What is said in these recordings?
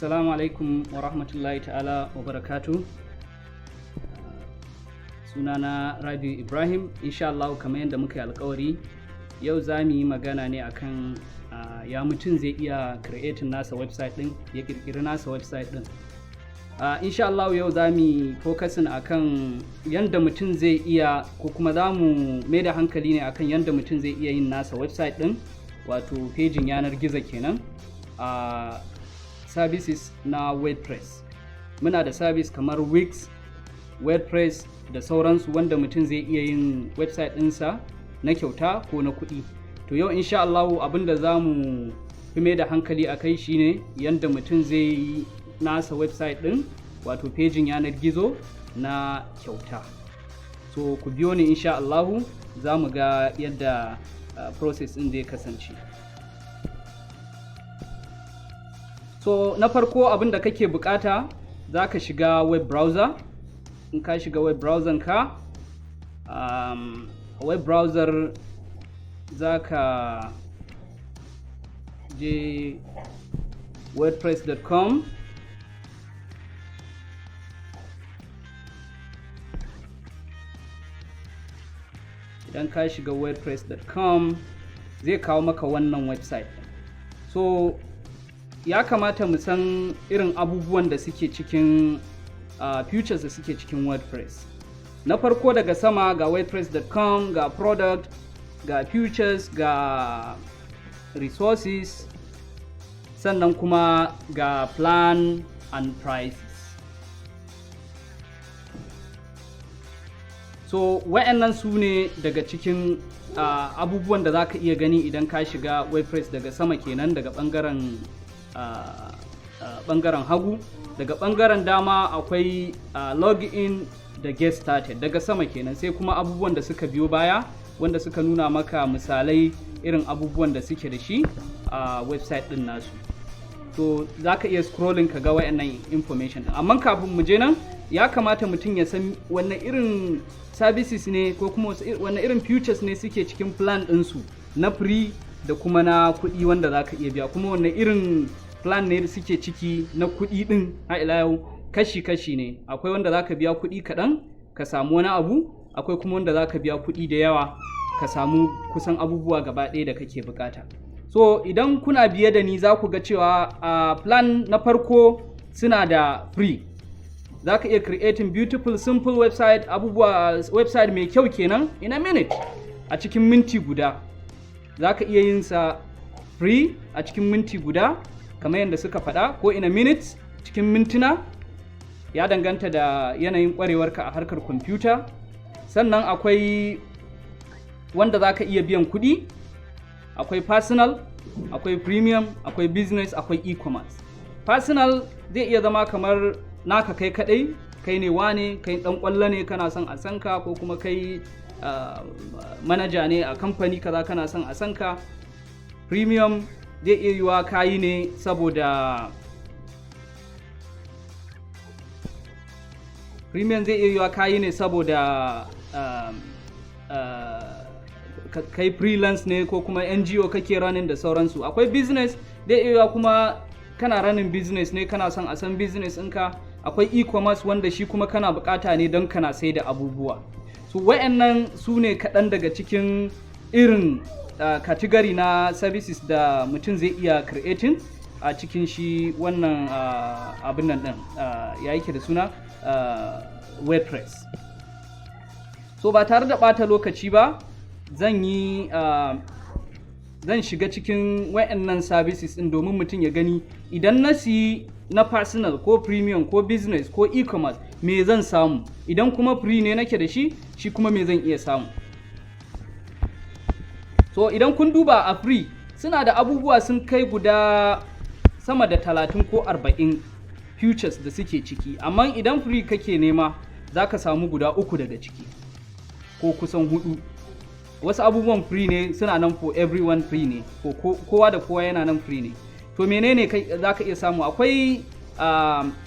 Assalamu alaikum wa rahmatullahi ta'ala wa barakatu. Sunana Rabi Ibrahim. Insha Allah kamar yadda muka yi alkawari yau za mu yi magana ne akan ya mutum zai iya creating nasa website din, ya kirkiri nasa website din. Insha Allah yau za mu focusing akan yadda mutum zai iya, ko kuma za mu mai da hankali ne akan yadda mutum zai iya yin nasa website din, wato pejin yanar gizo kenan. Services na WordPress. Muna da service kamar Wix, WordPress da sauransu wanda mutum zai iya yin website ɗinsa na kyauta ko na kuɗi. To yau insha Allah abinda za mu fi mai da hankali a kai shine yadda mutum zai yi nasa website ɗin, wato pejin yanar gizo na kyauta. So ku biyo ni insha Allah za mu ga yadda process ɗin zai kasance. So na farko abin da kake bukata za ka shiga web browser. In ka shiga web browser ka, web browser za ka je wordpress.com. Idan ka shiga wordpress.com zai kawo maka wannan website. So ya kamata mu san irin abubuwan da suke cikin features da suke cikin WordPress. Na farko daga sama ga wordpress.com, ga product, ga features, ga resources, sannan kuma ga plan and prices. So wa'annan su ne daga cikin abubuwan da za ka iya gani idan ka shiga WordPress daga sama kenan, daga ɓangaren hagu. Daga ɓangaren dama akwai login da get started daga sama kenan, sai kuma abubuwan da suka biyo baya wanda suka nuna maka misalai irin abubuwan da suke da shi a website ɗin nasu. To za ka iya scrolling ka ga wayannan information. Amma kafin mu je nan ya kamata mutum ya san wanne irin services ne ko kuma wanne irin features ne suke cikin plan ɗinsu na free da kuma na kuɗi wanda za ka iya biya, kuma wanne irin plan ne suke ciki na kuɗi ɗin. A ila yau kashi-kashi ne, akwai wanda za ka biya kuɗi kaɗan ka samu wani abu, akwai kuma wanda za ka biya kuɗi da yawa ka samu kusan abubuwa gaba ɗaya da kake bukata. So idan kuna biye da ni za ku ga cewa plan na farko suna da free. Za ka iya creating beautiful simple website, website mai kyau kenan in a minute, a cikin minti guda. Za ka iya yin sa free a cikin minti guda kamar yadda suka faɗa, ko in a minute, cikin mintuna, ya danganta da yanayin ƙwarewarka a harkar kwamfuta. Sannan akwai wanda za ka iya biyan kuɗi, akwai personal, akwai premium, akwai business, akwai e-commerce. Personal zai iya zama kamar naka kai kaɗai, kai ne wane, kai ɗan ƙwallo ne kana son a sanka, ko kuma kai manaja ne a kamfani kaza kana son a sanka. Premium zai iya yiwa kayi ne saboda kai freelance ne ko kuma NGO kake running da sauransu. Akwai business zai iya yiwa kuma kana running business ne, kana son a san business ɗinka. Akwai e-commerce wanda shi kuma kana bukata ne don kana sai da abubuwa. So wa'annan su ne kaɗan daga cikin irin category na services da mutum zai iya creating a cikin shi wannan abin nan ɗin, ya yake da suna WordPress. So ba tare da ɓata lokaci ba zan shiga cikin wa'annan services ɗin domin mutum ya gani idan na siyi na personal ko premium ko business ko e-commerce me zan samu, idan kuma free ne nake da shi kuma me zan iya samu. So idan kun duba a free suna da abubuwa sun kai guda sama da 30 ko 40 features da suke ciki, amma idan free kake nema za ka samu guda 3 daga ciki ko kusan 4. Wasu abubuwan free ne, suna nan for everyone free ne, kowa da kowa yana nan free ne. To menene za ka iya samu? Akwai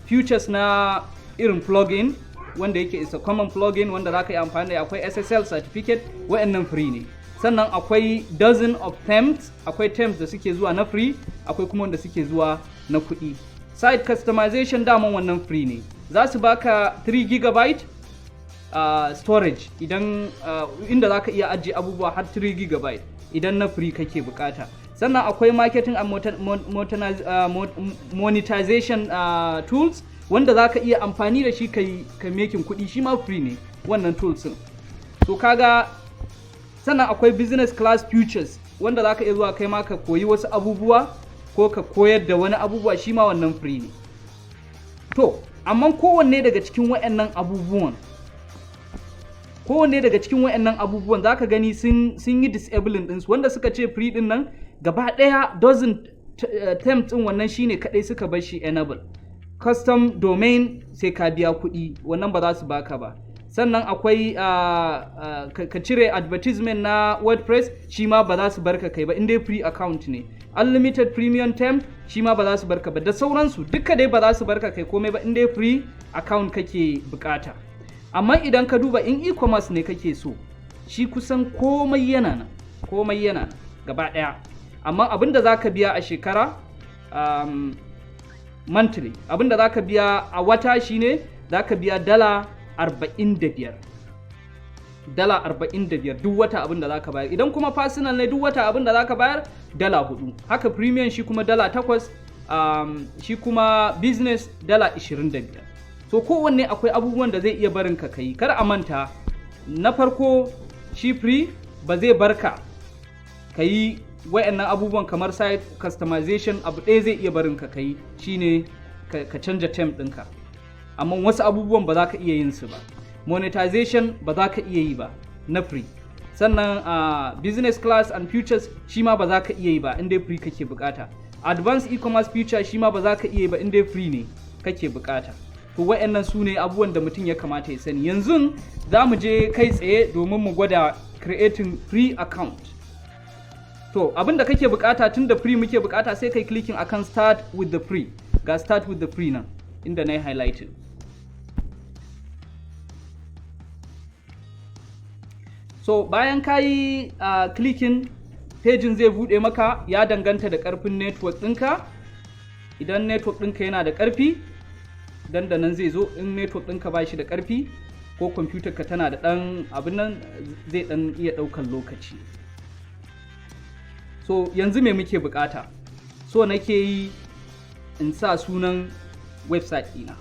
features na irin plugin wanda yake is a common plugin wanda za ka yi amfani da, akwai SSL certificate, wa'annan free ne. Sannan akwai dozen of themes, akwai themes da suke zuwa na free, akwai kuma wanda suke zuwa na kuɗi. site customization daman wannan free ne, za su baka 3 GB storage idan inda za ka iya ajiye abubuwa har 3 GB idan na free kake bukata. Sannan akwai marketing and monetization tools wanda za ka iya amfani da shi ka making kuɗi, shi ma free ne wannan tools din. So kaga, sannan akwai business class futures wanda za ka iya zuwa kai ma ka koyi wasu abubuwa ko ka koyar da wani abubuwa, shi ma wannan free ne. To amma kowanne daga cikin waɗannan abubuwan za ka gani sun yi disabling ɗinsu, wanda suka ce free ɗin nan gaba ɗaya dozen terms ɗin wannan shine kaɗai suka bar shi enable. Custom domain sai ka biya kuɗi, wannan ba za su baka ba. Sannan akwai ka cire advertisement na WordPress, shi ma ba za su barka kai ba inda free account ne. Unlimited premium term, shi ma ba za su barka ba, da sauransu duka dai ba za su barka kai komai ba inda free account kake bukata. Amma idan ka duba in e-commerce ne kake so, shi kusan komai yana nan gaba ɗaya. Amma abinda za ka biya a shekara monthly, abinda za ka biya a wata shine za ka biya $45 duk wata abinda za ka bayar. Idan kuma personal ne duk wata abinda za ka bayar $4. Haka premium shi kuma $8, shi kuma business $25. So kowanne akwai abubuwan da zai iya barin ka kai. Kar a manta, na farko shi free ba zai barka ka yi wayannan abubuwan kamar site customization, abu ɗaya zai iya barin ka kai, shine ka canja term ɗinka. Amma wasu abubuwan ba za ka iya yin su ba. Monetization ba za ka iya yi ba na free. Sannan business class and futures shi ma ba za ka iya yi ba inda free kake bukata. Advanced e-commerce future shi ma ba za ka iya yi ba inda free ne kake bukata. To wayannan su ne abubuwan da mutum ya kamata ya sani. Yanzu za mu je kai tsaye domin mu gwada creating free account. To abin da kake bukata, tun da free muke bukata, sai kai clicking akan start with the free. Ga start with the free nan inda na yi highlighting. So bayan ka yi clicking, pejin zai buɗe maka, ya danganta da ƙarfin network ɗinka. Idan network ɗinka yana da ƙarfi, dandanan zai zo. In network ɗinka ba shi da ƙarfi ko computer ka tana da ɗan abin nan, zai ɗan iya ɗaukan lokaci. So yanzu me muke bukata? So nake yi in sa sunan website ɗina.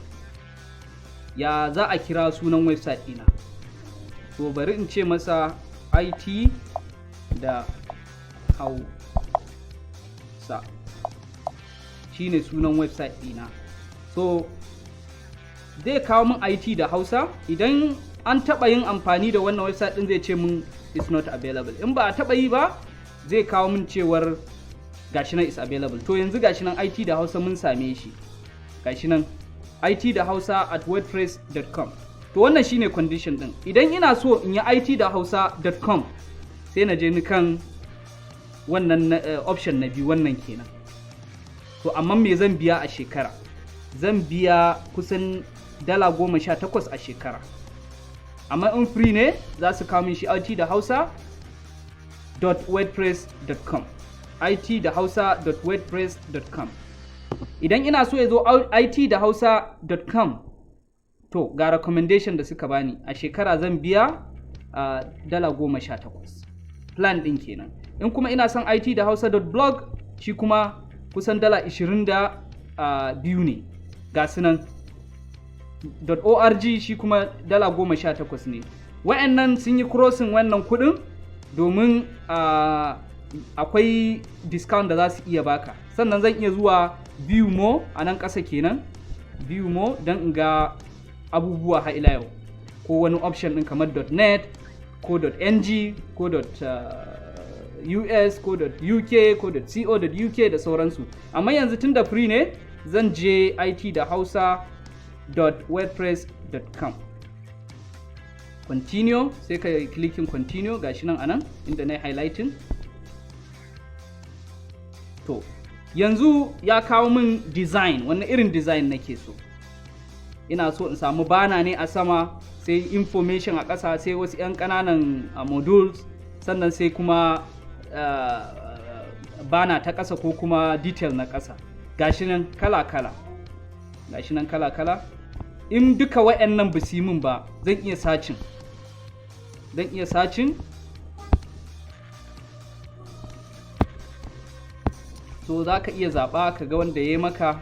Ya za a kira sunan website ɗina? So bari in ce masa IT da Hausa shine sunan website ɗina. So zai kawo min IT da Hausa. Idan an taɓa yin amfani da wannan website ɗin zai ce min it's not available. In ba a taɓa yi ba zai kawo min cewar gashi nan is available. To yanzu gashi nan IT da Hausa mun same shi. Gashi nan IT da Hausa at wordpress.com. To wannan shine condition din. Idan ina so in yi IT da Hausa.com, sai na je ni kan wannan option na biyu, wannan kenan. To amma me zan biya a shekara? Zan biya kusan $18 a shekara. Amma in free ne za su kawo min shi IT da Hausa.wordpress.com. IT da Hausa.wordpress.com. Idan ina so ya zo IT da Hausa.com, to ga recommendation da suka bani, a shekara zan biya $18. Plan din kenan. In kuma ina son IT da Hausa.blog, shi kuma kusan $22 ne. Ga sunan .org shi kuma $18 ne. Wa'annan sun yi crossing wannan kudin domin akwai discount da za su iya baka. Sannan zan iya zuwa view more a nan ƙasa kenan, view more, don in ga abubuwa ha ila yau, ko wani option din kamar .net ko .ng ko .us ko .uk ko .co.uk da sauransu. Amma yanzu tun da free ne, zan je IT da Hausa.wordpress.com. Continue, sai ka yi clicking continue, gashi nan anan inda na yi highlighting. To yanzu ya kawo min design, wannan irin design nake so. Ina so in samu bana ne a sama, sai information a ƙasa, sai wasu 'yan ƙananan modules, sannan sai kuma bana ta ƙasa ko kuma detail na ƙasa. Gashi nan kala-kala. gashi nan kala-kala. In duka wa'annan ba su yi min ba, zan iya sacin. So za ka iya zaɓa ka ga wanda ya yi maka.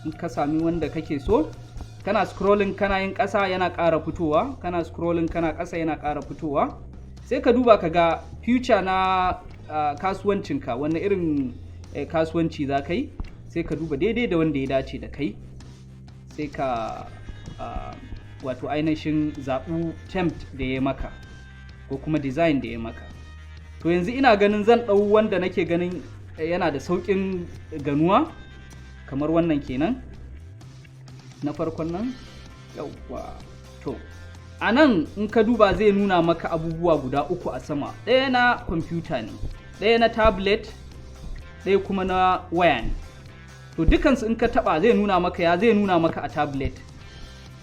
In ka sami wanda kake so, kana scrolling kana yin ƙasa yana ƙara fitowa, kana scrolling kana ƙasa yana ƙara fitowa. Sai ka duba ka ga future na kasuwancinka, wani irin kasuwanci za ka yi, sai ka duba daidai da wanda ya dace da kai, sai ka wato ainihin zaɓu tempt da ya maka ko kuma design da ya maka. To yanzu ina ganin zan ɗau wanda nake ganin yana da sauƙin ganuwa, kamar wannan kenan na farkon nan. Yawwa, to a nan in ka duba zai nuna maka abubuwa guda uku a sama, ɗaya na kwamfuta ne, ɗaya na tablet, ɗaya kuma na waya ne. To dukansu in ka taɓa zai nuna maka zai nuna maka a tablet.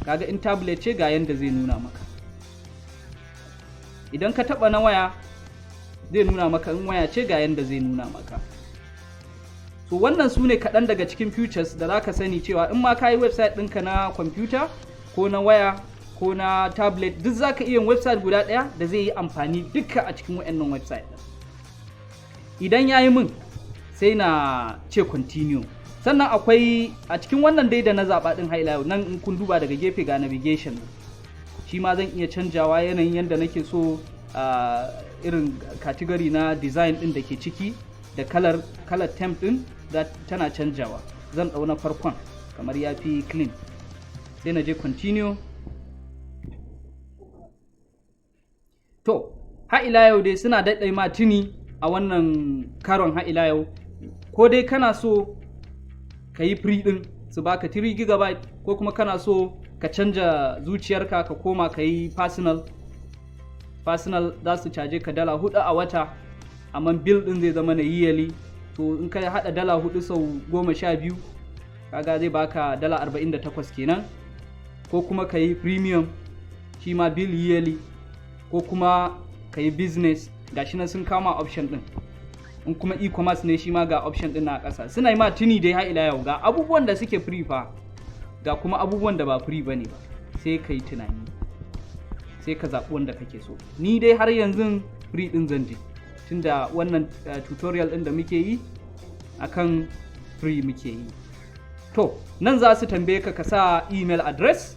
Kaga in tablet ce ga yanda zai nuna maka. Idan ka taɓa na waya zai nuna maka, in waya ce ga yanda zai nuna maka. So wannan su ne kaɗan daga cikin features da za ka sani cewa in ma ka yi website ɗinka na kwamfuta ko na waya ko na tablet, duk za ka iya yin website guda ɗaya da zai yi amfani duka a cikin wa'annan website ɗin. Idan ya yi min sai na ce continue. Sannan akwai a cikin wannan dai da na zaɓa ɗin haila nan in kun duba daga gefe ga navigation, shi ma zan iya canjawa yanayin yadda nake so, irin category na design ɗin da ke ciki da kalar temp ɗin tana canjawa. Zan ɗau na farkon kamar ya fi clean, sai na je continue. To ila yau dai suna daɗai ma tuni a wannan karon ila yau, ko dai kana so ka yi free ɗin su baka 3 GB, ko kuma kana so ka canja zuciyarka ka koma ka yi personal za su caje ka $4 a wata, amma bill ɗin zai zama na yearly. To in ka haɗa $4 sau 12, kaga zai baka $48 kenan. Ko kuma ka yi premium, shi ma bill yearly, ko kuma ka yi business, gashi nan sun kama option ɗin. In kuma e-commerce ne, shi ma ga option ɗin na ƙasa. Suna yi ma tuni dai ila yau ga abubuwan da suke free fa, ga kuma abubuwan da ba free bane ba. Sai ka yi tunani, sai ka zaɓi wanda kake so. Ni dai har yanzu free ɗin zan je, tunda wannan tutorial ɗin da muke yi akan free muke yi. To nan za su tambaye ka sa email address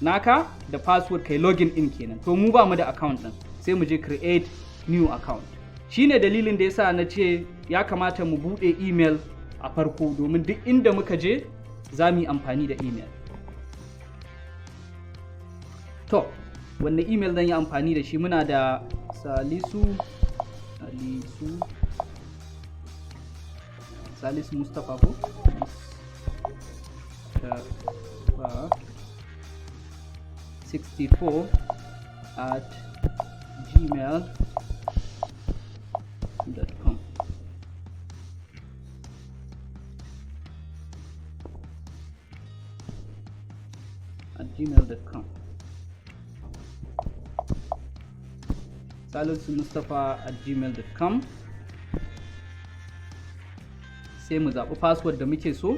naka da password kai login in kenan. To mu ba mu da account ɗin, sai mu je create new account. Shine dalilin da yasa na ce ya kamata mu buɗe email a farko, domin duk inda muka je za mu yi amfani da email. To wanne email zan yi amfani da shi? Muna da Salisu Mustapha ko? Mustapha 64 at gmail.com. Salisu Mustapha at gmail.com. Sai mu zaɓi password da muke so.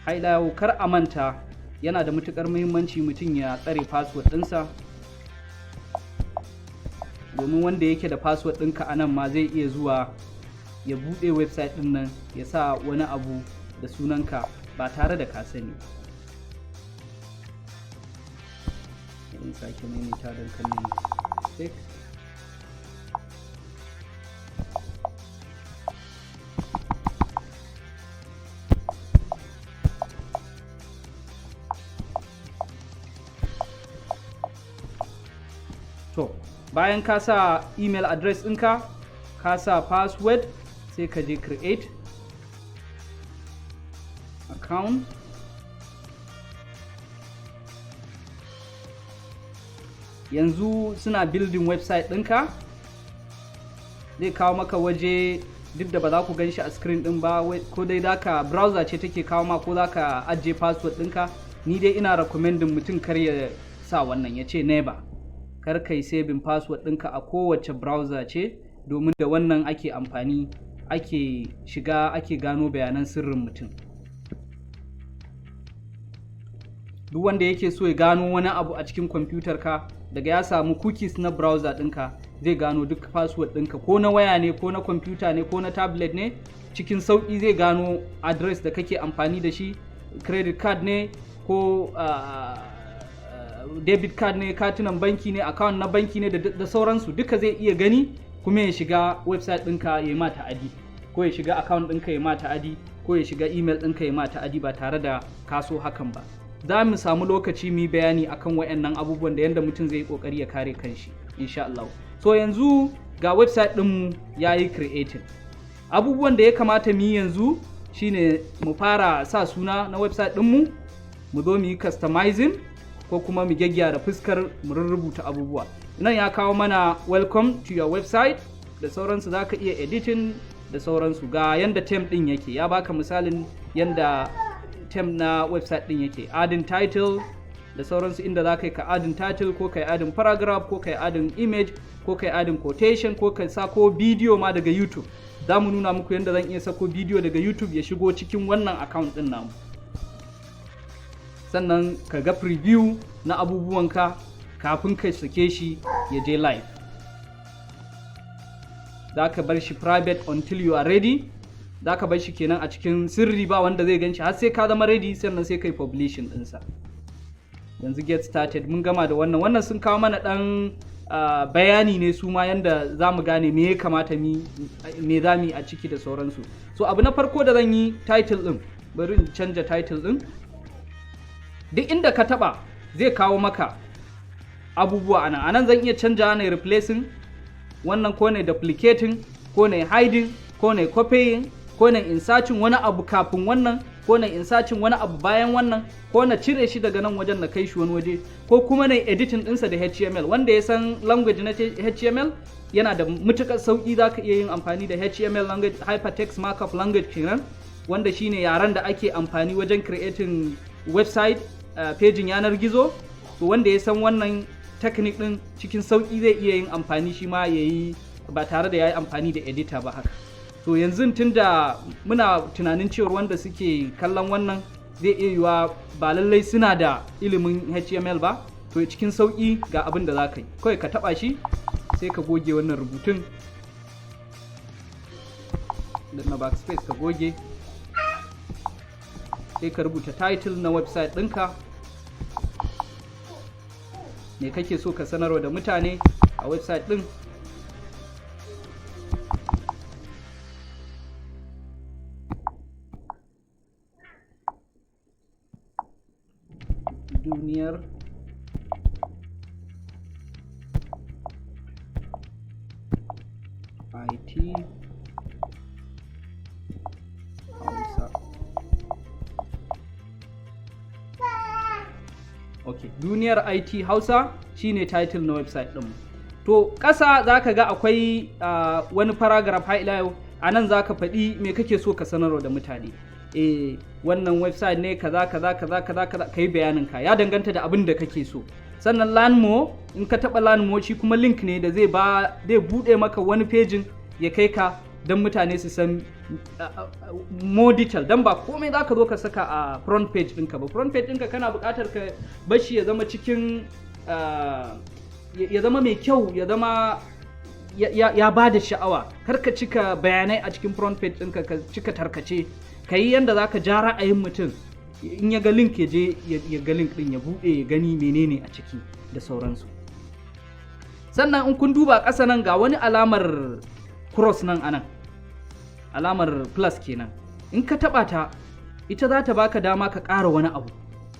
Haila kar a manta, yana da matuƙar muhimmanci mutum ya tsare password ɗinsa, domin wanda yake da password ɗinka a nan ma zai iya zuwa ya buɗe website ɗin nan ya sa wani abu da sunanka ba tare da ka sani. Zan sake maimaita don kallon mistake. To bayan ka sa email address ɗinka, ka sa password, sai ka je create account. Yanzu suna building website ɗinka, zai kawo maka waje, duk da ba za ku gan shi a screen ɗin ba, ko dai daka browser ce take kawo ma, ko za ka ajiye password ɗinka. Ni dai ina recommending mutum kar ya sa wannan, ya ce never. kar kai saving password ɗinka a kowace browser ce, domin da wannan ake amfani ake shiga ake gano bayanan sirrin mutum. Duk wanda yake so ya gano wani abu a cikin kwamfutar ka, daga ya samu cookies na browser ɗinka zai gano duk password ɗinka, ko na waya ne ko na kwamfuta ne ko na tablet ne, cikin sauƙi zai gano address da kake amfani da shi, credit card ne ko debit card ne, katunan banki ne, account na banki ne da sauransu, duka zai iya gani kuma ya shiga website ɗinka ya yi ma ta'adi, ko ya shiga account ɗinka ya yi ma ta'adi, ko ya shiga email ɗinka ya yi ma ta'adi ba tare da kaso hakan ba. Za mu samu lokaci mu yi bayani akan wayannan abubuwan da yanda mutum zai yi kokari ya kare kanshi insha Allah. So yanzu ga website ɗinmu ya yi creating. Abubuwan da ya kamata mu yi yanzu shine mu fara sa suna na website ɗinmu, mu zo mu yi customizing ko kuma mu gyaggyara fuskar mu rubuta abubuwa. Nan ya kawo mana welcome to your website da sauransu, za ka iya editing da sauransu. Ga yanda theme ɗin yake, ya baka misalin yanda theme na website ɗin yake, adding title da sauransu, inda za ka yi ka adding title ko ka yi adding paragraph ko ka yi adding image ko ka yi adding quotation ko ka sako bidiyo ma daga YouTube. Za mu nuna muku yadda zan iya sako bidiyo daga YouTube ya shigo cikin wannan account ɗin namu. Sannan ka ga preview na abubuwanka kafin ka sake shi ya je live. Za ka bar shi private until you are ready. Za ka bar shi kenan a cikin sirri, ba wanda zai gan shi har sai ka zama ready, sannan sai kai publishing ɗinsa. Yanzu get started, mun gama da wannan sun kawo mana ɗan bayani ne su ma yanda za mu gane me ya kamata me za mu yi a ciki da sauransu. So abu na farko da zan yi title ɗin, bari in canja title ɗin. Duk inda ka taɓa zai kawo maka abubuwa anan. Anan zan iya canja na replacing wannan, ko ne duplicating, ko ne hiding, ko ne copying, ko na inserting wani abu kafin wannan, ko na inserting wani abu bayan wannan, ko na cire shi daga nan wajen na kai shi wani waje, ko kuma na editing ɗinsa da HTML. Wanda ya san language na HTML yana da mutukar sauƙi, za ka iya yin amfani da HTML language, hypertext markup language kenan, wanda shine yaren da ake amfani wajen creating website, pejin yanar gizo. To wanda ya san wannan technique ɗin cikin sauƙi zai iya yin amfani shi ma ya yi ba tare da ya yi amfani da editor ba haka. To yanzu tunda muna tunanin cewar wanda suke kallon wannan zai iya yiwa ba lallai suna da ilimin HTML ba, to cikin sauƙi ga abin da za ka yi, kawai ka taɓa shi sai ka goge wannan rubutun da na backspace, ka goge, sai ka rubuta title na website ɗinka, me kake so ka sanarwa da mutane a website ɗin. Duniyar IT Hausa. Okay, Duniyar IT Hausa shine title na website ɗinmu. To ƙasa za ka ga akwai wani paragraph har ila yau. A nan za ka faɗi me kake so ka sanarwa da mutane. Wannan website ne kaza kai bayanin ka, ya danganta da abin da kake so. Sannan learn more, in ka taba learn more shi kuma link ne da zai bude maka wani pejin ya kai ka don mutane su san more detail, don ba komai za ka zo ka saka a front page ɗinka ba. Front page ɗinka kana buƙatar ka bashi ya zama cikin ya zama mai kyau, ya zama ya ba da sha'awa. Kar ka cika bayanai a cikin front page ɗinka, ka cika tarkace. Ka yi yadda za ka ja ra'ayin mutum, in ya ga link ya je ya ga link ɗin, ya buɗe ya gani menene a ciki da sauransu. Sannan in kun duba ƙasa nan ga wani alamar cross nan anan, alamar plus kenan. In ka taɓa ta, ita za ta baka dama ka ƙara wani abu.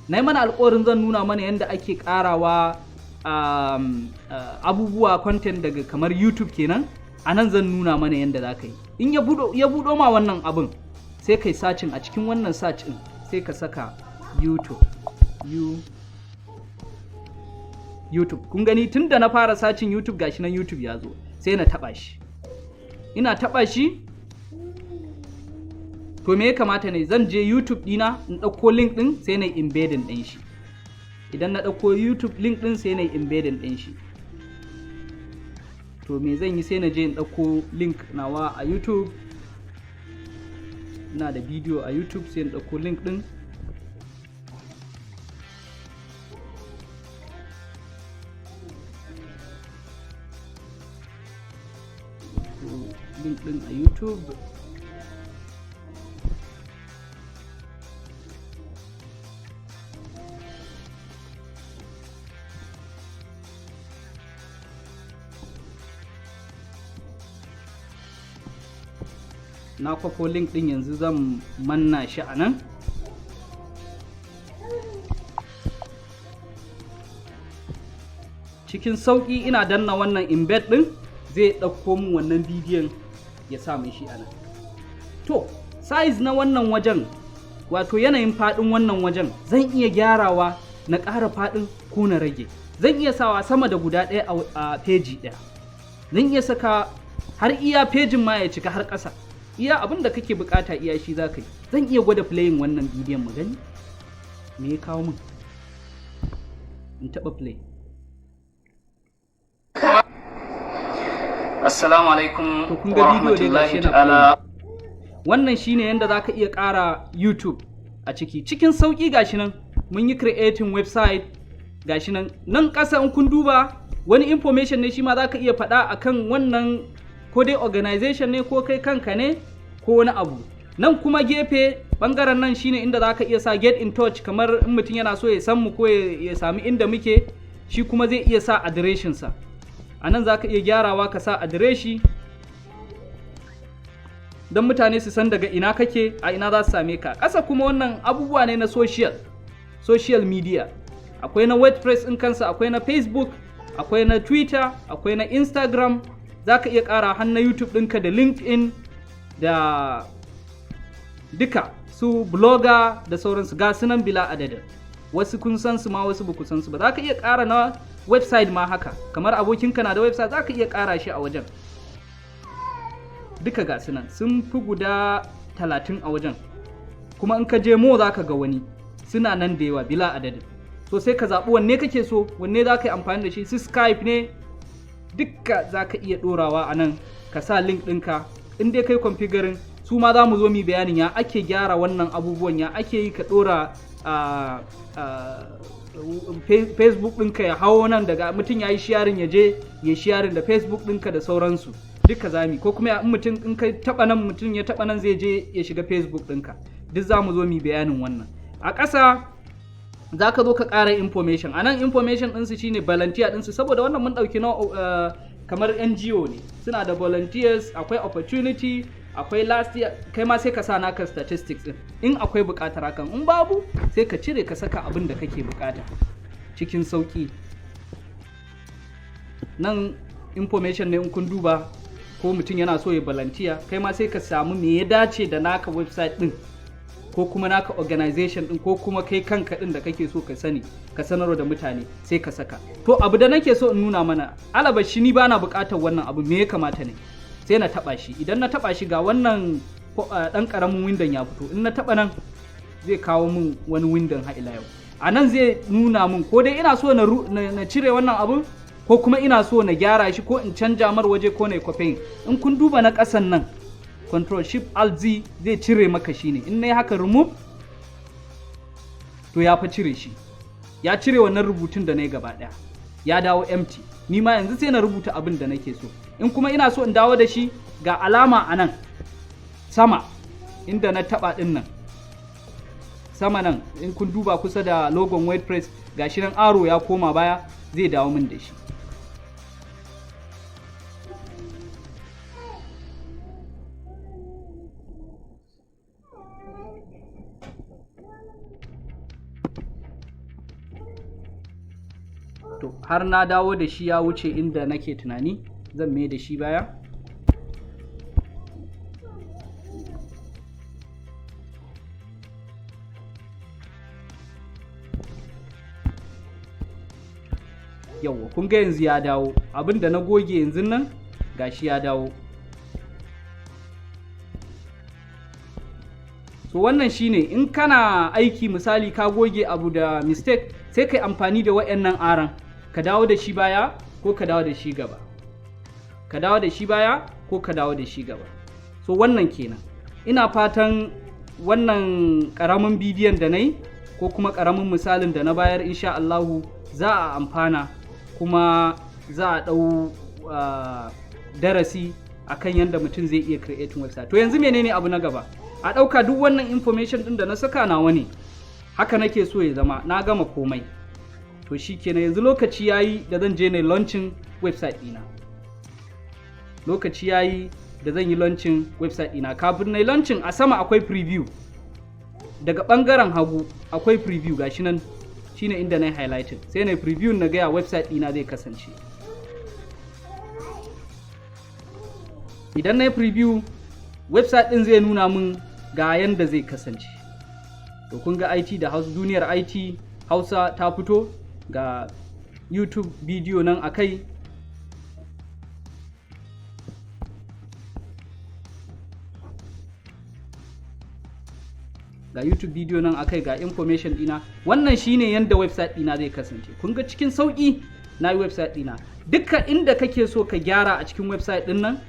Na yi mana alƙawarin zan nuna mana yadda ake ƙarawa abubuwa content daga kamar YouTube kenan. A nan zan nuna mana yadda za ka yi. In ya buɗo ma wannan abin, sai kai sacin a cikin wannan search din, sai ka saka YouTube. Kun gani tunda na fara sacin YouTube gashi nan YouTube ya zo, sai na taba shi. Ina taba shi, to me ya kamata ne? Zan je YouTube dina in dauko link din, sai na embedding din shi. Idan na dauko YouTube link din, sai na embedding din shi. to me zan yi sai na je in ɗauko link nawa a YouTube. Ina da bidiyo a YouTube sai in ɗauko link ɗin. Link ɗin a YouTube. Na kwafo link din yanzu zan manna shi a nan. Cikin sauƙi ina danna wannan embed din zai ɗauko min wannan bidiyon ya sa min shi a nan. To size na wannan wajen, wato yanayin faɗin wannan wajen zan iya gyarawa na ƙara faɗin ko na rage. Zan iya sawa sama da guda ɗaya a peji ɗaya. Zan iya saka har iya pejin ma ya cika har ƙasa. Iya abin da kake bukata iya shi za ka yi. Zan iya gwada playing wannan bidiyon mu gani me ya kawo min. In taɓa play. Assalamu alaikum wa rahmatullahi ta'ala. Wannan shine yanda za ka iya ƙara YouTube a ciki. Cikin sauƙi gashi nan mun yi creating website gashi nan. Nan ƙasa in kun duba wani information ne shi ma za ka iya faɗa akan wannan, ko dai organization ne ko kai kanka ne ko wani abu. Nan kuma gefe bangaren nan shine inda za ka iya sa get in touch, kamar in mutum yana so ya san mu ko ya sami inda muke, shi kuma zai iya sa adireshinsa. A nan za ka iya gyarawa ka sa adireshi don mutane su san daga ina kake, a ina za su same ka. Ƙasa kuma wannan abubuwa ne na social media. Akwai na WordPress in kansa, akwai na Facebook, akwai na Twitter, akwai na Instagram. Za ka iya ƙara har na YouTube ɗinka da LinkedIn da duka su blogger da sauransu ga sunan bila adadin. Wasu kun san su ma wasu ba ku san su ba. Za ka iya ƙara na website ma haka, kamar abokinka na da website za ka iya ƙara shi a wajen. Duka ga sunan sun fi guda 30 a wajen, kuma in ka je mo za ka ga wani suna nan da yawa bila adadin. So sai ka zaɓi wanne kake so, wanne za ka yi amfani da shi. Su Skype ne, dukka za ka iya ɗorawa a nan ka sa link ɗinka. In dai kai configuring, su ma za mu zo mu bayanin ya ake gyara wannan abubuwan, ya ake yi ka ɗora Facebook ɗinka ya hawo nan, daga mutum ya yi sharing ya je ya sharing da Facebook ɗinka da sauransu. Duka zami, ko kuma in mutum in kai taɓa nan, mutum ya taɓa nan zai je ya shiga Facebook ɗinka. Duk za mu zo mu bayanin wannan. A ƙasa za ka zo ka ƙara information. A nan information ɗinsu shine volunteer ɗinsu, saboda wannan mun ɗauki na kamar NGO ne, suna da volunteers, akwai opportunity, akwai last year. Kai ma sai ka sa naka statistics ɗin in akwai buƙatar hakan. In babu sai ka cire ka saka abin da kake buƙata cikin sauƙi. Nan information ne in kun duba, ko mutum yana so ya volunteer, kai ma sai ka samu me ya dace da naka website ɗin, ko kuma naka organization din, ko kuma kai kanka din da kake so ka sani, ka sanarwa da mutane, sai ka saka. To abu da nake so in nuna mana, alaba shi ni bana buƙatar wannan abu, me ya kamata ne? Sai na taba shi. Idan na taba shi ga wannan dan karamin windon ya fito. In na taba nan zai kawo min wani windon har ila yau. A nan zai nuna min ko dai ina so na cire wannan abun, ko kuma ina so na gyara shi, ko in canja mar waje, ko na copy. In kun duba na ƙasan nan, Control Shift Alt Z zai cire maka shi ne. In nayi haka remove, to ya fa cire shi. Ya cire wannan rubutun da nayi gaba daya. Ya dawo empty. Ni ma yanzu sai na rubuta abin da nake so. In kuma ina so in dawo da shi, ga alama a nan sama inda na taba din nan. Sama nan in kun duba kusa da logon WordPress, gashi nan arrow ya koma baya, zai dawo min da shi. To har na dawo da shi, ya wuce inda nake tunani, zan mai da shi baya. Yawwa, kun ga yanzu ya dawo. Abinda na goge yanzu nan gashi ya dawo. So wannan shine, in kana aiki misali ka goge abu da mistake, sai kai amfani da wayannan aran, ka dawo da shi baya ko ka dawo da shi gaba. ka dawo da shi baya ko ka dawo da shi gaba. So wannan kenan. Ina fatan wannan ƙaramin bidiyon da na yi ko kuma ƙaramin misalin da na bayar insha Allahu za a amfana kuma za a ɗau darasi akan yadda mutum zai iya creating website. To yanzu menene abu na gaba? A ɗauka duk wannan information ɗin da na saka nawa ne, haka nake so ya zama na gama komai. To shi kenan yanzu lokaci yayi da zan je na launching website ɗina. Lokaci yayi da zan yi launching website ɗina. Kafin na yi launching a sama akwai preview. Daga ɓangaren hagu akwai preview gashi nan shine inda na yi highlighting. Sai na preview na gaya website ɗina zai kasance. Idan na yi preview, website ɗin zai nuna min ga yanda zai kasance. To kun ga IT da Hausa, duniyar IT Hausa ta fito, ga YouTube bidiyo nan akai. Ga YouTube bidiyo nan akai, ga information ɗina. Wannan shine yanda website ɗina zai kasance. Kun ga cikin sauƙi na yi website ɗina. Dukkan inda kake so ka gyara a cikin website ɗin nan,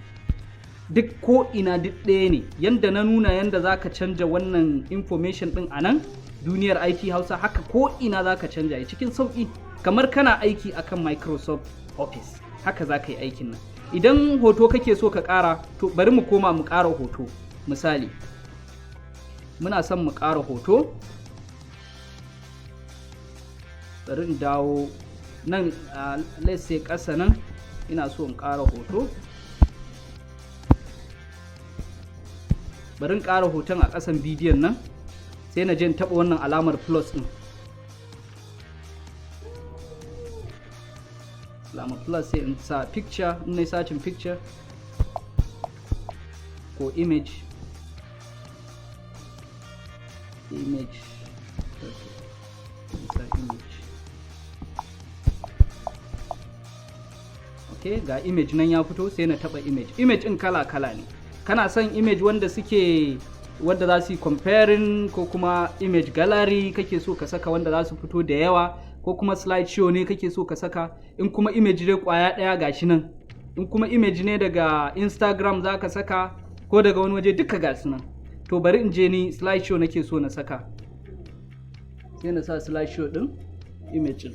duk ko ina duk ɗaya ne. Yanda na nuna yanda za ka canja wannan information ɗin a nan duniyar IT Hausa, haka ko ina za ka canja cikin sauƙi, kamar kana aiki akan Microsoft Office. Haka za ka yi aikin nan. Idan hoto kake so ka ƙara, to bari mu koma mu ƙara hoto. Misali, muna son mu ƙara hoto. Bari in dawo nan, let's say ƙasa nan, ina so in ƙara hoto. Bari in ƙara hoton a ƙasan bidiyon nan, sai na je in taɓa wannan alamar plus ɗin. Alamar plus sai in sa picture, in na sacin picture ko image. Image. Okay, ga image nan ya fito, sai na taɓa image. Image ɗin kala-kala ne. Kana son image wanda suke wanda za su yi comparing, ko kuma image gallery kake so ka saka wanda za su fito da yawa, ko kuma slideshow ne kake so ka saka. In kuma image dai kwaya ɗaya gashi nan, in kuma image ne daga Instagram za ka saka ko daga wani waje, duka gasu nan. To bari in je ni slideshow nake so na saka, sai na sa slideshow ɗin image ɗin.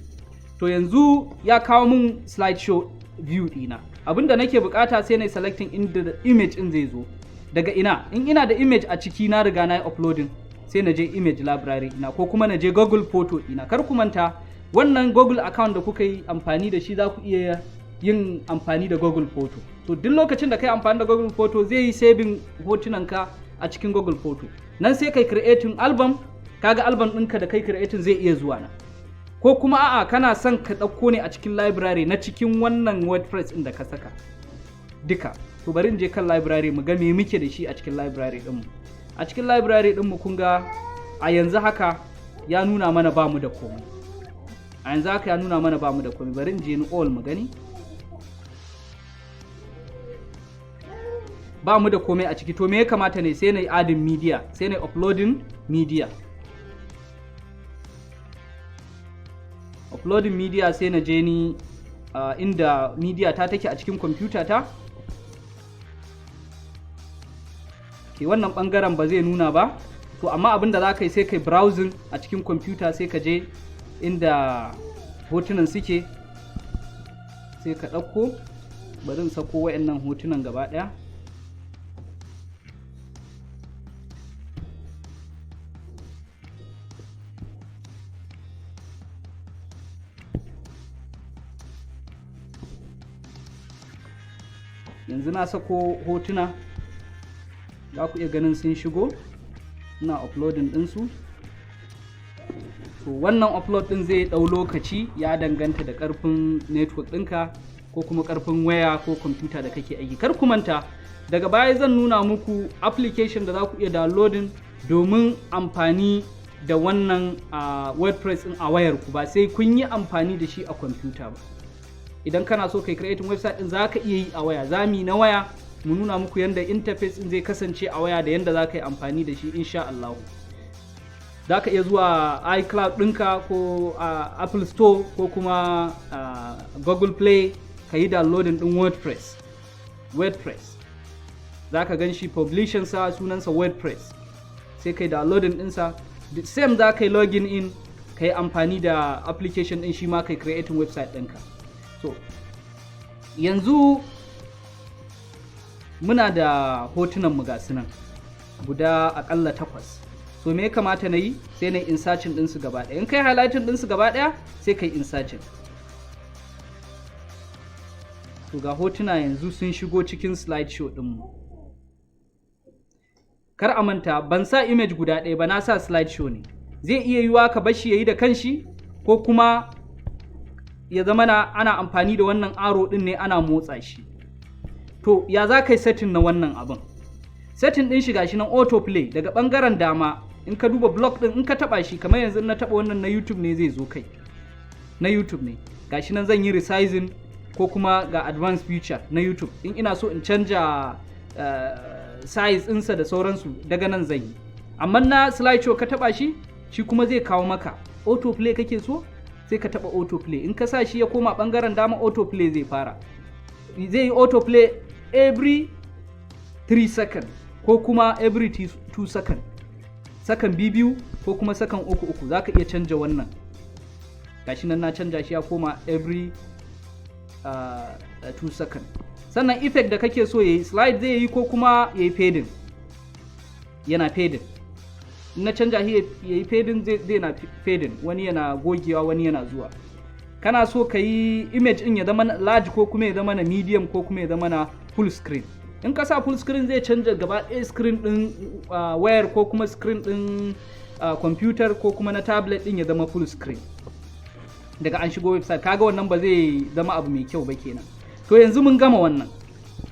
To yanzu ya kawo min slideshow view ɗina. Abinda nake bukata sai na selecting inda image din zai zo. Daga ina? In ina da image a ciki na riga na yi uploading, sai na je image library ina, ko kuma na je Google Photo ina. Kar ku manta, wannan Google account da kuka yi amfani da shi za ku iya yin amfani da Google Photo. To duk lokacin da kai amfani da Google Photo zai yi saving hotunanka a cikin Google Photo. Nan sai kai creating album, kaga album ɗinka da kai creating zai iya zuwa na. Ko kuma a'a kana son ka ɗauko ne a cikin library na cikin wannan WordPress ɗin da ka saka duka. To bari in je kan library mu ga me muke da shi a cikin library ɗinmu. A cikin library ɗinmu kun ga a yanzu haka ya nuna mana ba mu da komai. A yanzu haka ya nuna mana ba mu da komai. Bari in je ni all mu gani. Ba mu da komai a ciki. To me ya kamata ne? Sai na yi adding media, sai na yi uploading media. Uploading media sai na je ni inda media ta take a cikin kwamfuta ta. Ke wannan bangaren ba zai nuna ba, to amma abin da za ka yi sai kai browsing a cikin kwamfuta, sai ka je inda hotunan suke, sai ka ɗauko. Bari in sako wa'annan hotunan gaba ɗaya. Yanzu na sako hotuna, za ku iya ganin sun shigo, ina uploading ɗinsu. So wannan upload ɗin zai ɗau lokaci, ya danganta da ƙarfin network ɗinka ko kuma ƙarfin waya ko kwamfuta da kake aiki. Kar ku manta, daga baya zan nuna muku application da za ku iya downloading domin amfani da wannan WordPress ɗin a wayarku, ba sai kun yi amfani da shi a kwamfuta ba. Idan kana so kai creating website din za ka iya yi a waya, zami na waya mu nuna muku yanda interface din zai kasance a waya da yanda za ka yi amfani da shi insha Allah. Za ka iya zuwa iCloud ɗinka ko Apple Store ko kuma Google Play ka yi downloading ɗin WordPress. WordPress. Za ka gan shi publishing sa sunansa WordPress. Sai kai downloading ɗinsa. The same za ka yi login in, ka yi amfani da application ɗin shi ma ka yi creating website ɗinka. So, yanzu muna da hotunan mu gasu nan guda akalla 8. So me ya kamata na yi? Sai na yi insertion ɗinsu gaba ɗaya. In kai highlighting ɗinsu gaba ɗaya sai kai insertion. To ga hotuna yanzu sun shigo cikin slideshow ɗinmu. Kar a manta ban sa image guda ɗaya ba, na sa slideshow ne. Zai iya yiwuwa ka bashi yayi da kanshi ko kuma ya zama ana amfani da wannan arrow ɗin ne ana motsa shi. To ya za ka yi setting na wannan abin? Setting ɗin shi gashi nan autoplay daga ɓangaren dama. In ka duba block ɗin in ka taɓa shi kamar yanzu na taɓa wannan na YouTube ne zai zo kai. Na YouTube ne. Gashi nan zan yi resizing ko kuma ga advanced feature na YouTube. In ina so in canja size ɗinsa da sauransu daga nan zan yi. Amma na slideshow ka taɓa shi, shi kuma zai kawo maka. Autoplay kake so? Sai ka taɓa autoplay. In ka sa shi ya koma ɓangaren dama autoplay zai fara. Zai yi autoplay every 3 seconds ko kuma every 2 seconds. Sakan biyu ko kuma sakan uku. Za ka iya canja wannan. Gashi nan na canja shi ya koma every 2 seconds. Sannan effect da kake so yayi slide zai yi ko kuma yayi fading. Yana fading. In na canja shi yayi fading zai na fading. Wani yana gogewa, wani yana zuwa. Kana so ka yi image in ya zama large ko kuma ya zama na medium ko kuma ya zama na full screen. In ka sa full screen zai canja gaba ɗaya screen ɗin wayar ko kuma screen ɗin computer ko kuma na tablet ɗin ya zama full screen. Daga an shigo website kaga wannan ba zai zama abu mai kyau ba kenan. To yanzu mun gama wannan.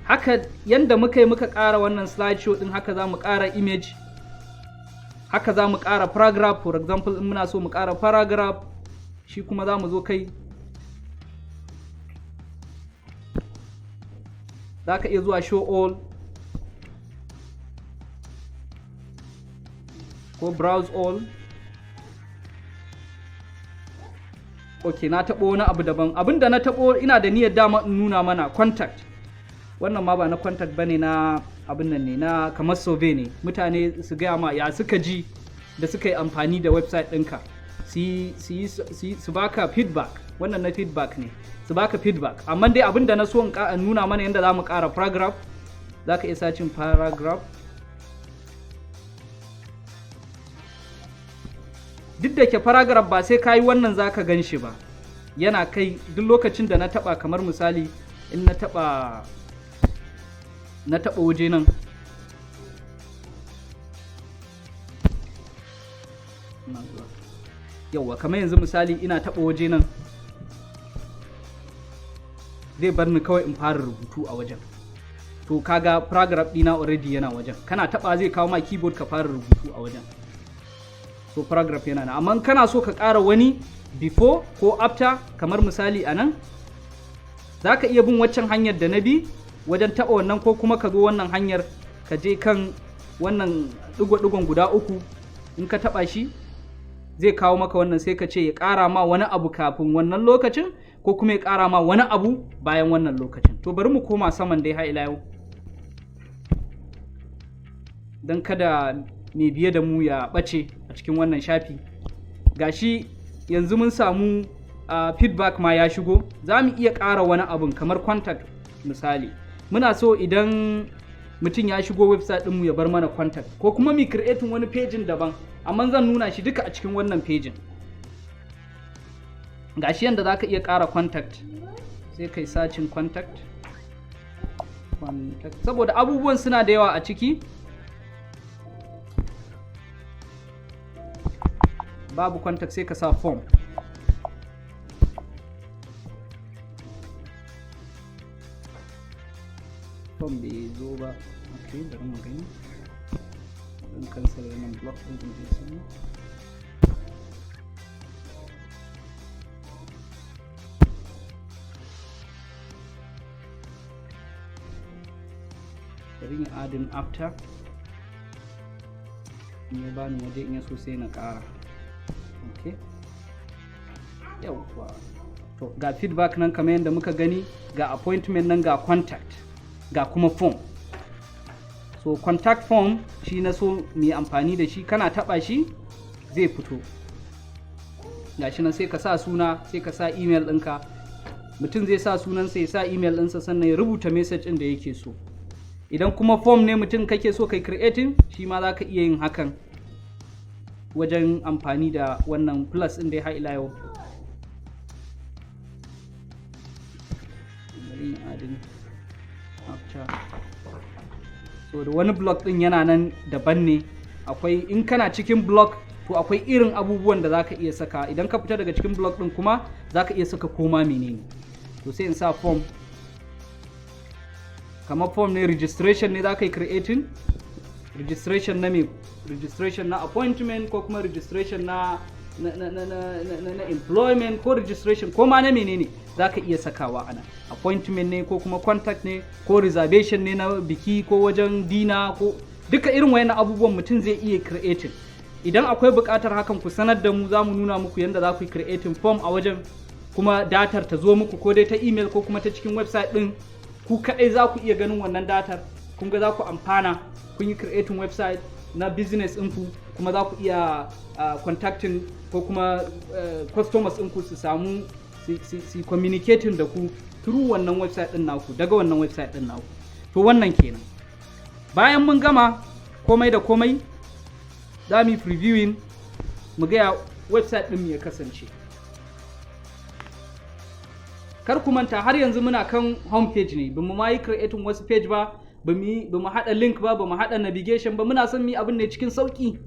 Haka yanda muka yi muka ƙara wannan slideshow ɗin haka za mu ƙara image. Haka za mu ƙara paragraph, for example in muna so mu ƙara paragraph shi kuma za mu zo kai. Za ka iya zuwa show all ko browse all. Ok, na taɓo wani abu daban. Abinda na taɓo ina da niyyar dama in nuna mana contact. Wannan ma ba na contact bane, na abin nan ne, na kamar survey ne. Mutane su gaya ma ya suka ji da suka yi amfani da website ɗinka. Su baka feedback. Wannan na feedback ne. Su baka feedback. Amma dai abinda na so in nuna mana yadda za mu ƙara paragraph. Za ka iya sacin paragraph. Duk da ke paragraph ba sai ka yi wannan za ka gan shi ba. Yana kai duk lokacin da na taɓa, kamar misali in na taɓa waje nan. Yauwa kamar yanzu misali ina taɓa waje nan. Zai bar ni kawai in fara rubutu a wajen. To kaga paragraph ɗina already yana wajen. Kana taɓa zai kawo ma keyboard ka fara rubutu a wajen. So paragraph yana nan. Amma kana so ka ƙara wani before ko after, kamar misali a nan, za ka iya bin waccan hanyar da na bi wajen taɓa wannan, ko kuma ka zo wannan hanyar ka je kan wannan ɗigo-ɗigon guda 3. In ka taɓa shi zai kawo maka wannan, sai ka ce ya ƙara ma wani abu kafin wannan lokacin ko kuma ya ƙara ma wani abu bayan wannan lokacin. To bari mu koma saman dai har ila yau don kada mai biye da mu ya ɓace a cikin wannan shafi. Gashi yanzu mun samu feedback ma ya shigo. Za mu iya ƙara wani abun kamar contact misali. Muna so idan mutum ya shigo website ɗinmu ya bar mana contact, ko kuma mu creating wani pejin daban, amma zan nuna shi duka a cikin wannan pejin. Gashi yanda za ka iya ƙara contact, sai kai searching contact. Saboda abubuwan suna da yawa a ciki. Babu contact sai ka sa form. Form bai zo ba. Okay, bari mu gani. Zan cancel wannan block ɗin da ke sani. Bari in adin after. In ya bani waje in ya so sai na ƙara. Okay. Yawwa. To ga feedback nan kamar yadda muka gani, ga appointment nan, ga contact. ga kuma form. So contact form shi na so mai amfani da shi, kana taba shi zai fito gashi nan, sai ka sa suna, sai ka sa email ɗinka. Mutum zai sa sunansa, ya sa email ɗinsa, sannan ya rubuta message ɗin da yake so. Idan kuma form ne mutum kake so kai creating, shi ma za ka iya yin hakan wajen amfani da wannan plus ɗin da ya ila yau. So da wani block ɗin yana nan daban ne, akwai in kana cikin block to akwai irin abubuwan da zaka iya saka. Idan ka fita daga cikin block ɗin kuma zaka iya saka koma menene. To sai in sa form, kamar form ne registration ne zaka yi creating, registration na me, registration na appointment ko kuma registration na employment ko registration ko ma na menene zaka iya sakawa ana. Appointment ne ko kuma contact ne ko reservation ne na biki ko wajen dina, ko duka irin wayannan abubuwan mutum zai iya creating. Idan akwai buƙatar hakan ku sanar da mu, za mu nuna muku yadda za ku yi creating form a wajen, kuma datar ta zo muku ko dai ta email ko kuma ta cikin website ɗin. Ku kaɗai za ku iya ganin wannan datar, kun ga za ku amfana, kun yi creating website na business ɗinku, kuma za ku iya contacting ko kuma customers ɗinku su samu su communicating da ku through wannan website ɗin naku, daga wannan website ɗin naku. To wannan kenan. Bayan mun gama komai da komai, za mu yi previewing mu ga website ɗin ya kasance. Kar ku manta har yanzu muna kan home page ne, bamu ma yi creating wasu page ba, bamu haɗa link ba, bamu haɗa navigation ba, muna son mu yi abin ne cikin sauƙi.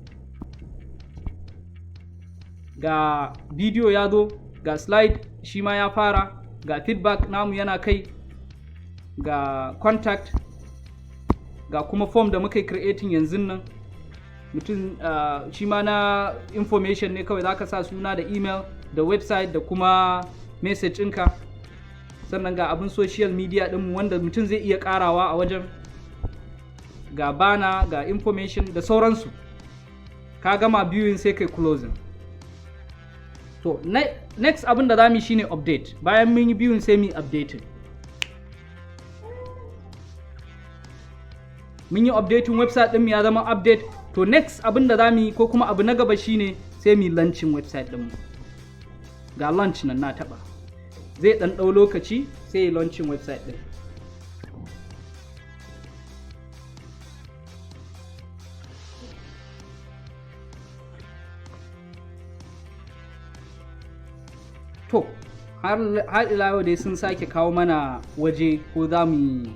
Ga bidiyo ya zo, ga slide shi ma ya fara, ga feedback namu yana kai, ga contact, ga kuma form da muka yi creating yanzu nan. Mutum shi ma na information ne kawai, za ka sa suna da email da website da kuma message ɗinka. Sannan ga abin social media ɗinmu wanda mutum zai iya ƙarawa a wajen, ga bana, ga information da sauransu. Ka gama viewing sai kai closing. To next abin da za mu yi shine update. Bayan mun yi viewing sai mu yi updating. Mun yi updating website ɗinmu ya zama update. To next abin da za mu yi, ko kuma abu na gaba shine sai mu yi launching website ɗinmu. Ga launch nan na taɓa. Zai ɗan ɗau lokaci sai yi launching website ɗin. To, har ila yau dai sun sake kawo mana waje ko za mu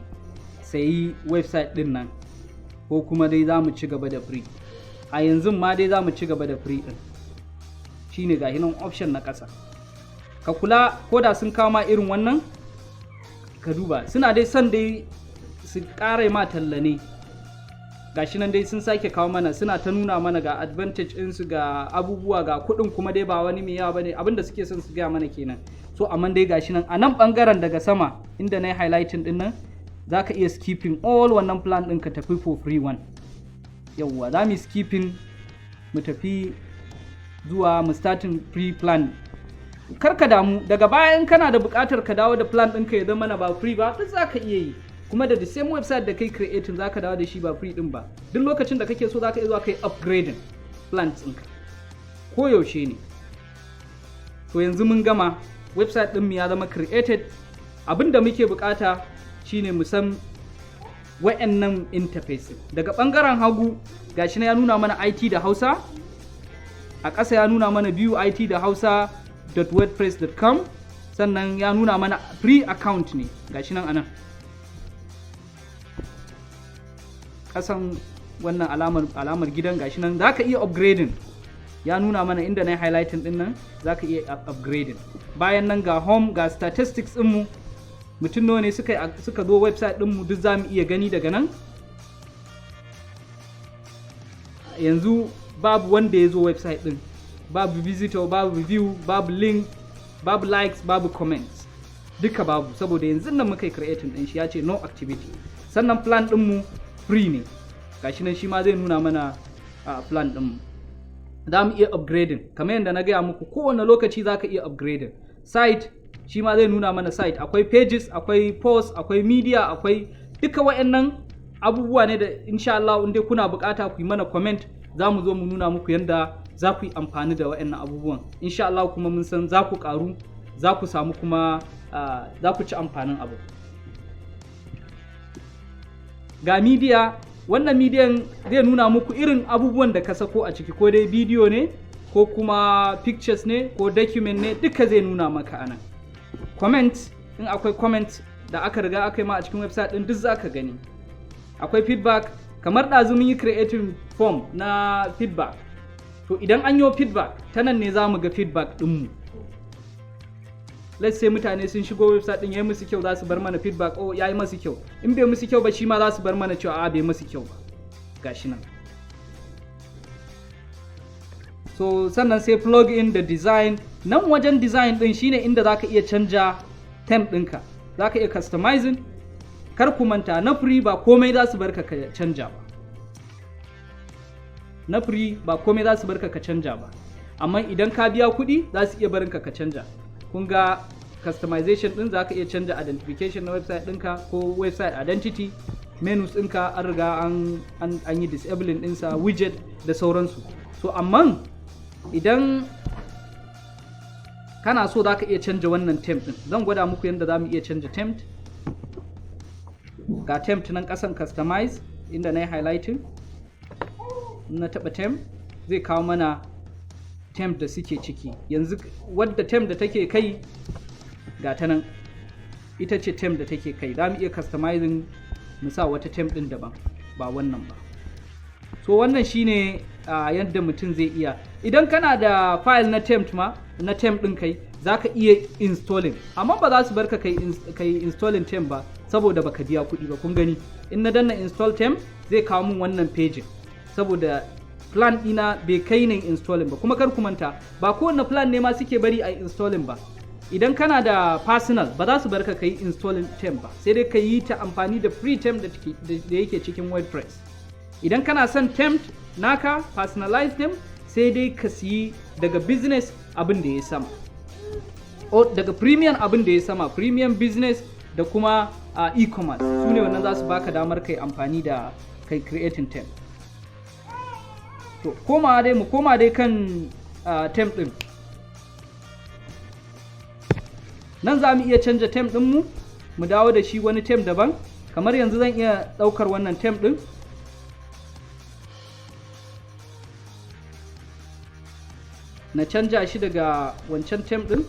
sayi website ɗin nan, ko kuma dai za mu ci gaba da free. A yanzu ma dai za mu ci gaba da free ɗin. Shine ga hinan option na ƙasa. Ka kula, ko da sun kawo ma irin wannan, ka duba, suna dai son dai su ƙara ma talla ne. Gashi nan dai sun sake kawo mana, suna ta nuna mana ga advantage ɗinsu, ga abubuwa, ga kuɗin kuma dai ba wani mai yawa bane, abinda suke son su gaya mana kenan. So amma dai gashi nan a nan ɓangaren daga sama inda na yi highlighting ɗin nan, za ka iya skipping all wannan plan ɗin ka tafi for free one. Yawwa, za mu skipping mu tafi zuwa mu starting free plan. Kar ka damu, daga baya in kana da buƙatar ka dawo da plan ɗinka ya zama na ba free ba, duk za ka iya yi. Kuma da the same website da kai creating za ka dawo da shi ba free ɗin ba. Duk lokacin da kake so za ka iya zuwa kai upgrading plans ɗinka. Ko yaushe ne. To yanzu mun gama, website ɗinmu ya zama created. Abin da muke buƙata shine mu san wa'annan interface. Daga ɓangaren hagu gashi na ya nuna mana IT da Hausa. A ƙasa ya nuna mana view IT da Hausa.wordpress.com. Sannan ya nuna mana free account ne, gashi nan anan. Kasan wannan alamar gidan gashi nan, za ka iya upgrading. Ya nuna mana inda na yi highlighting din nan, za ka iya upgrading. Bayan nan ga home, ga statistics ɗinmu, mutum nawa ne suka zo website ɗinmu, duk za mu iya gani daga nan. Yanzu babu wanda ya zo website ɗin, babu visitor, babu review, babu link, babu likes, babu comments, duka babu, saboda yanzu nan muka yi creating ɗin shi, ya ce no activity. Sannan plan ɗinmu free ne, gashi nan shi ma zai nuna mana plan ɗinmu. Za mu iya upgrading, kamar yadda na gaya muku, kowane lokaci za ka iya upgrading. Site shi ma zai nuna mana site, akwai pages, akwai posts, akwai media, akwai duka wayannan abubuwa ne da insha Allah in dai kuna bukata ku yi mana comment, za mu zo mu nuna muku yanda za ku yi amfani da wayannan abubuwan insha Allah, kuma mun san za ku karu, za ku samu kuma za ku ci amfanin abu. Ga media, wannan median zai nuna muku irin abubuwan da ka sako a ciki, ko dai bidiyo ne ko kuma pictures ne ko document ne, duka zai nuna maka anan. Comment, in akwai comment da aka riga aka yi ma a cikin website din duk za ka gani. Akwai feedback, kamar ɗazu mun yi creating form na feedback, to idan an yi feedback ta nan ne za mu ga feedback ɗinmu. Let's say mutane sun shigo website din yayi musu kyau, za su bar mana feedback, oh yayi musu kyau. In bai musu kyau ba shi ma za su bar mana cewa a bai musu kyau ba. Gashi nan. So sannan sai plug in da design. Nan wajen design din shine inda zaka iya canja theme ɗinka. Zaka iya customizing. Kar ku manta na free ba komai za su barka ka canja ba. Na free ba komai za su barka ka canja ba. Amma idan ka biya kuɗi za su iya barinka ka canja. Kun ga customization din za ka iya canja identification na website ɗinka ko website identity, menus ɗinka an riga an yi disabling ɗinsa, widget da sauransu. So amma idan kana so za ka iya canja wannan temp ɗin, zan gwada muku yadda za mu iya canja temp. Ga temp nan ƙasan customize inda na yi highlighting, na taɓa temp zai kawo mana temp da suke ciki. Yanzu wadda temp da take kai ga ta nan, ita ce temp da take kai. Za mu iya customizing mu sa wata temp din daban ba wannan ba. So wannan shine yadda mutum zai iya. Idan kana da file na temp na temp din kai, za ka iya installing, amma ba za su barka kai installing temp ba saboda baka biya kuɗi ba. Kun gani in na danna install temp zai kawo min wannan page, saboda plan ɗina bai kai ne installing ba. Kuma kar ku manta ba kowane plan ne ma suke bari a installing ba. Idan kana da personal ba za su barka kai installing temp ba, sai dai ka yi ta amfani da free temp da yake cikin WordPress. Idan kana son temp naka personalized temp, sai dai ka siyi daga business abin da ya sama, o daga premium abin da ya sama, premium business da kuma e-commerce, su ne wannan za su baka damar kai amfani da kai creating temp. To mu koma dai kan temp din. Nan za mu iya canja temp din mu dawo da shi wani temp daban. Kamar yanzu zan iya daukar wannan temp din, na canja shi daga wancan temp din